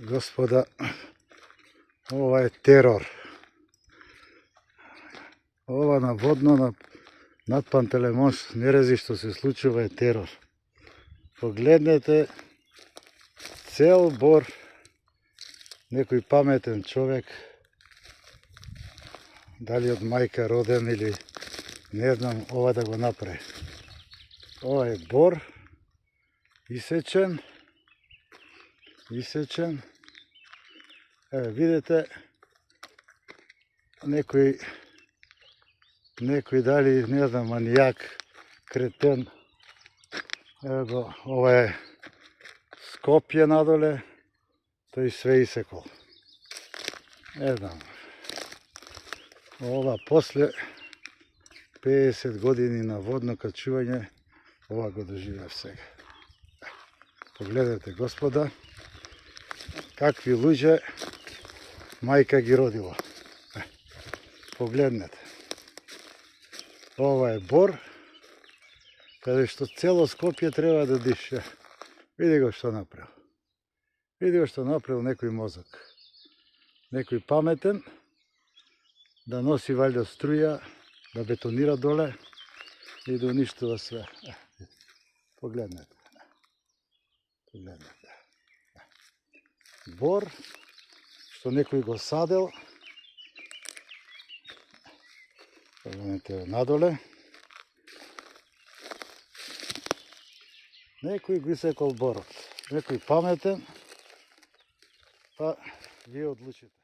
Господа, ова е терор. Ова наводно над Пантелеймон нерези што се случува е терор. Погледнете цел бор, некој паметен човек, дали од мајка роден или не знам, ова да го направи. Ова е бор, исечен. Еве, видите, некој дали, не знам, манијак, кретен. Еве го, ова е Скопје надоле, тој све исекол. Не знам. Ова после 50 години на водно качување, ова го доживев сега. Погледнете, господа, какви луѓе мајка ги родила. Погледнете. Ова е бор, каде што цело Скопје треба да дише. Види го што направил. Види го што направил некој мозок. Некој паметен, да носи валјда струја, да бетонира доле и да уништува све. Погледнете. Бор, што некој го садел. Погледнете надоле. Некој го исекол борот. Некој паметен, па вие одлучите.